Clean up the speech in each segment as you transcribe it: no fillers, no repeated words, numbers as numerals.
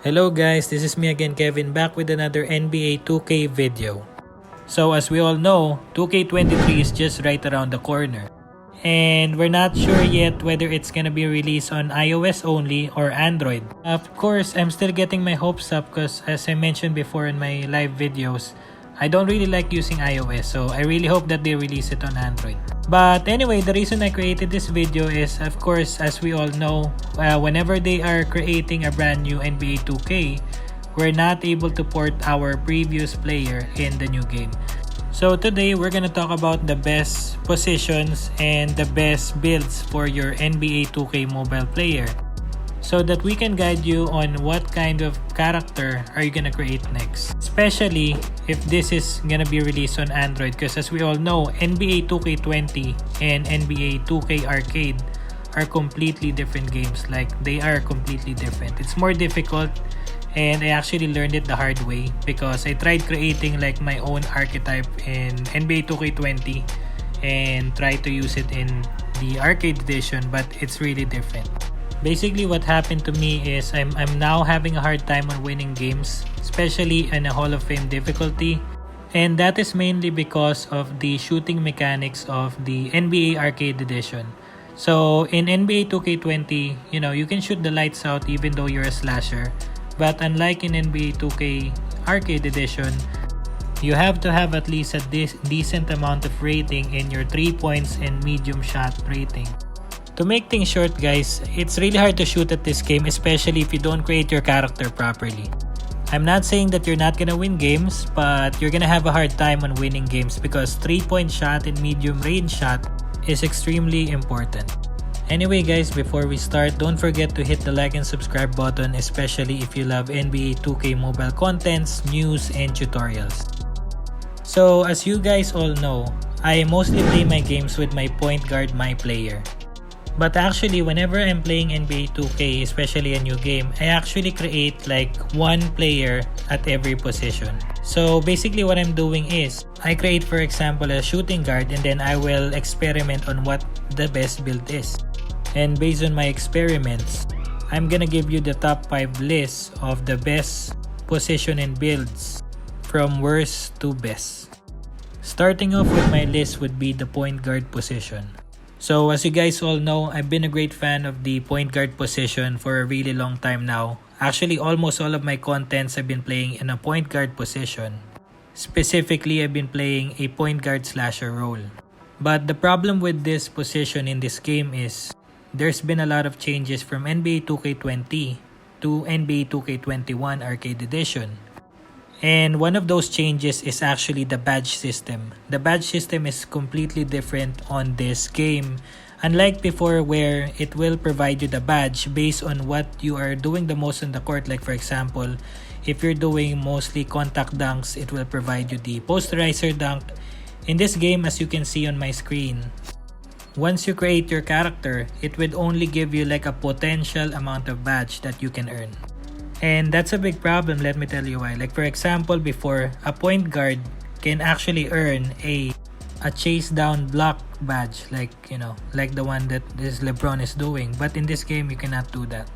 Hello guys, this is me again Kevin back with another NBA 2K video. So as we all know, 2K23 is just right around the corner. And we're not sure yet whether it's gonna be released on iOS only or Android. Of course, I'm still getting my hopes up because as I mentioned before in my live videos, I don't really like using iOS, so I really hope that they release it on Android. But anyway, the reason I created this video is, of course, as we all know, whenever they are creating a brand new NBA 2K, we're not able to port our previous player in the new game. So today, we're gonna talk about the best positions and the best builds for your NBA 2K mobile player, so that we can guide you on what kind of character are you gonna create next. Especially if this is gonna be released on Android, because as we all know, NBA 2K20 and NBA 2K Arcade are completely different games. Like, they are completely different. It's more difficult, and I actually learned it the hard way because I tried creating like my own archetype in NBA 2K20 and tried to use it in the arcade edition, but it's really different. Basically, what happened to me is I'm now having a hard time on winning games, especially in a Hall of Fame difficulty. And that is mainly because of the shooting mechanics of the NBA Arcade Edition. So in NBA 2K20, you can shoot the lights out even though you're a slasher. But unlike in NBA 2K Arcade Edition, you have to have at least a decent amount of rating in your 3 points and medium shot rating. To make things short guys, it's really hard to shoot at this game, especially if you don't create your character properly. I'm not saying that you're not gonna win games, but you're gonna have a hard time on winning games because 3-point shot and medium range shot is extremely important. Anyway guys, before we start, don't forget to hit the like and subscribe button, especially if you love NBA 2K mobile contents, news, and tutorials. So as you guys all know, I mostly play my games with my point guard, my player. But actually, whenever I'm playing NBA 2K, especially a new game, I actually create like one player at every position. So basically what I'm doing is, I create for example a shooting guard and then I will experiment on what the best build is. And based on my experiments, I'm gonna give you the top 5 lists of the best position and builds from worst to best. Starting off with my list would be the point guard position. So as you guys all know, I've been a great fan of the point guard position for a really long time now. Actually, almost all of my contents I've been playing in a point guard position. Specifically, I've been playing a point guard slasher role. But the problem with this position in this game is, there's been a lot of changes from NBA 2K20 to NBA 2K21 Arcade Edition. And one of those changes is actually the badge system. The badge system is completely different on this game. Unlike before where it will provide you the badge based on what you are doing the most on the court. Like for example, if you're doing mostly contact dunks, it will provide you the posterizer dunk. In this game, as you can see on my screen, once you create your character, it would only give you like a potential amount of badge that you can earn. And that's a big problem, let me tell you why. Like for example, before, a point guard can actually earn a chase down block badge, like the one that this LeBron is doing. But in this game, you cannot do that.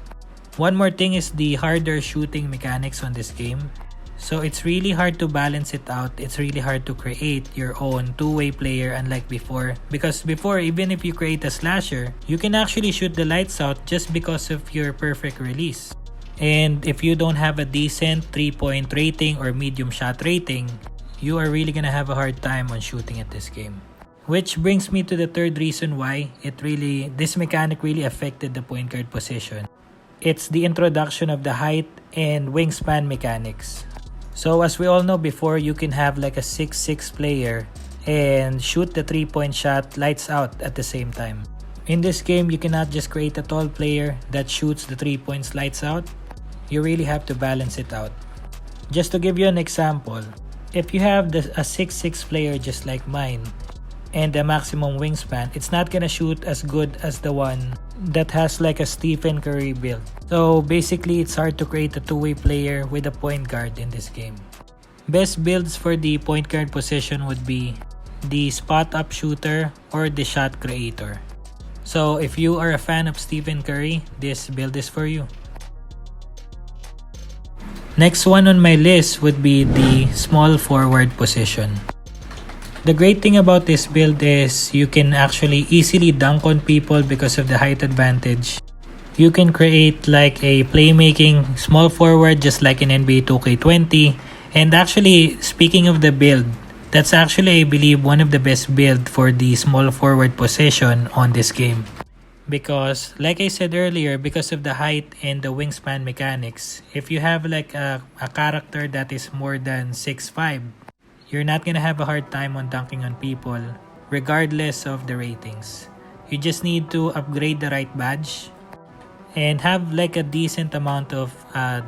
One more thing is the harder shooting mechanics on this game. So it's really hard to balance it out. It's really hard to create your own two-way player unlike before. Because before, even if you create a slasher, you can actually shoot the lights out just because of your perfect release. And if you don't have a decent 3-point rating or medium shot rating, you are really gonna have a hard time on shooting at this game. Which brings me to the third reason why this mechanic really affected the point guard position. It's the introduction of the height and wingspan mechanics. So as we all know before, you can have like a 6'6" player and shoot the 3-point shot lights out at the same time. In this game, you cannot just create a tall player that shoots the 3 points lights out. You really have to balance it out. Just to give you an example, if you have a 6'6" player just like mine and a maximum wingspan, it's not gonna shoot as good as the one that has like a Stephen Curry build. So basically, it's hard to create a two-way player with a point guard in this game. Best builds for the point guard position would be the spot-up shooter or the shot creator. So if you are a fan of Stephen Curry, this build is for you. Next one on my list would be the small forward position. The great thing about this build is you can actually easily dunk on people because of the height advantage. You can create like a playmaking small forward just like in NBA 2K20. And actually, speaking of the build, that's actually I believe one of the best build for the small forward position on this game. Because like I said earlier, because of the height and the wingspan mechanics, if you have like a character that is more than 6'5", you're not gonna have a hard time on dunking on people regardless of the ratings. You just need to upgrade the right badge and have like a decent amount of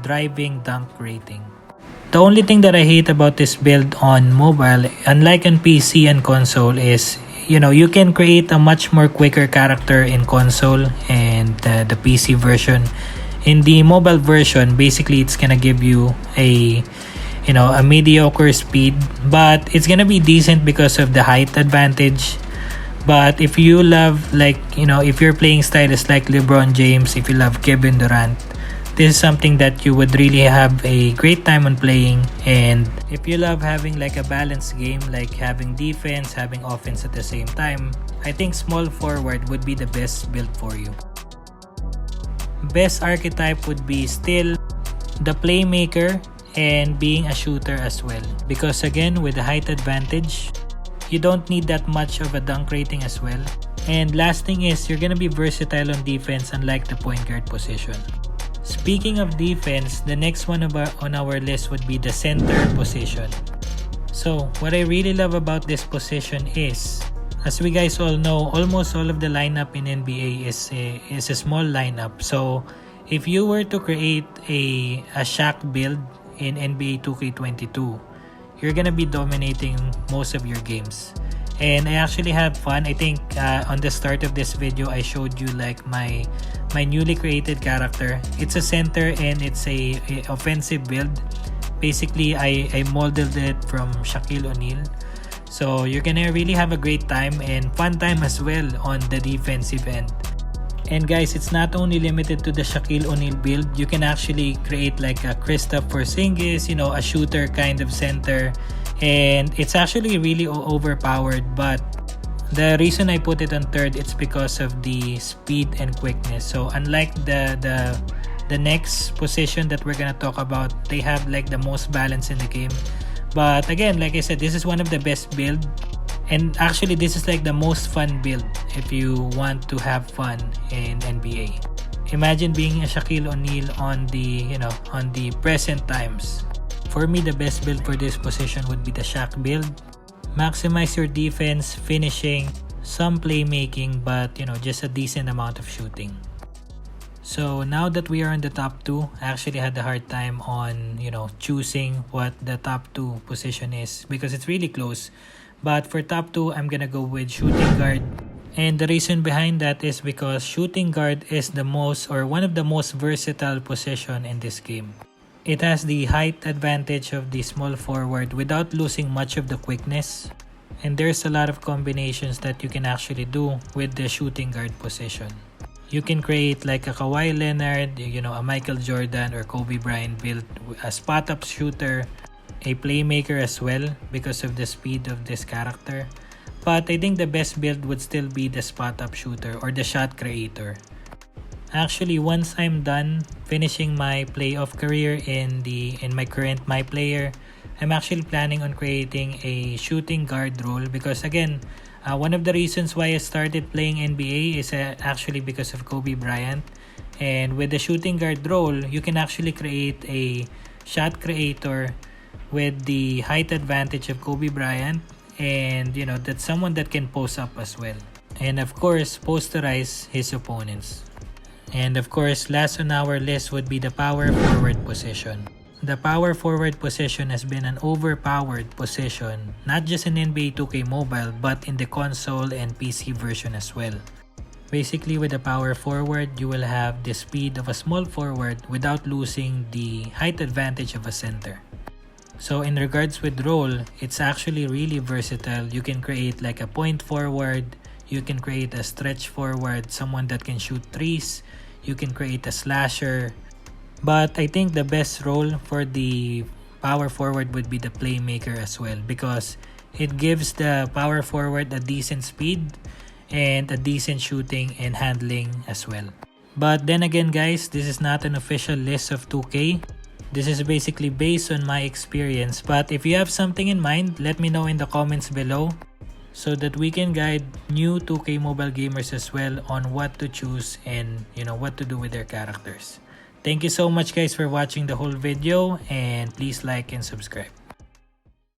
driving dunk rating. The only thing that I hate about this build on mobile, unlike on PC and console, is you can create a much more quicker character in console and the PC version. In the mobile version, basically it's gonna give you a mediocre speed, but it's gonna be decent because of the height advantage. But if you love if you're playing stylists like LeBron James, if you love Kevin Durant, this is something that you would really have a great time on playing. And if you love having like a balanced game, like having defense, having offense at the same time, I think small forward would be the best build for you. Best archetype would be still the playmaker and being a shooter as well. Because again, with the height advantage, you don't need that much of a dunk rating as well. And last thing is, you're gonna be versatile on defense unlike the point guard position. Speaking of defense, the next one on our list would be the center position. So what I really love about this position is, as we guys all know, almost all of the lineup in NBA is a small lineup. So if you were to create a Shaq build in NBA 2K22, you're gonna be dominating most of your games. And I actually have fun. I think on the start of this video, I showed you like my newly created character. It's a center and it's a offensive build. Basically, I modeled it from Shaquille O'Neal. So you're gonna really have a great time and fun time as well on the defensive end. And guys, it's not only limited to the Shaquille O'Neal build. You can actually create like a Kristaps Porzingis, a shooter kind of center. And it's actually really overpowered, but the reason I put it on third, it's because of the speed and quickness. So unlike the next position that we're gonna talk about, they have like the most balance in the game. But again, like I said, this is one of the best build. And actually, this is like the most fun build if you want to have fun in NBA. Imagine being a Shaquille O'Neal on the present times. For me, the best build for this position would be the Shaq build. Maximize your defense, finishing, some playmaking, but just a decent amount of shooting. So now that we are in the top 2, I actually had a hard time on choosing what the top 2 position is because it's really close. But for top 2, I'm gonna go with shooting guard. And the reason behind that is because shooting guard is one of the most versatile position in this game. It has the height advantage of the small forward without losing much of the quickness. And there's a lot of combinations that you can actually do with the shooting guard position. You can create like a Kawhi Leonard, a Michael Jordan or Kobe Bryant build, a spot-up shooter, a playmaker as well because of the speed of this character. But I think the best build would still be the spot-up shooter or the shot creator. Actually, once I'm done finishing my playoff career in my current My Player, I'm actually planning on creating a shooting guard role because again, one of the reasons why I started playing NBA is actually because of Kobe Bryant. And with the shooting guard role, you can actually create a shot creator with the height advantage of Kobe Bryant, and that's someone that can post up as well. And of course, posterize his opponents. And of course, last on our list would be the power forward position. The power forward position has been an overpowered position, not just in NBA 2K Mobile, but in the console and PC version as well. Basically, with the power forward, you will have the speed of a small forward without losing the height advantage of a center. So in regards with role, it's actually really versatile. You can create like a point forward, you can create a stretch forward, someone that can shoot threes, you can create a slasher, But I think the best role for the power forward would be the playmaker as well, because it gives the power forward a decent speed and a decent shooting and handling as well. But then again guys, this is not an official list of 2K. This is basically based on my experience, but if you have something in mind, let me know in the comments below so that we can guide new 2K mobile gamers as well on what to choose and what to do with their characters. Thank you so much guys for watching the whole video, and please like and subscribe.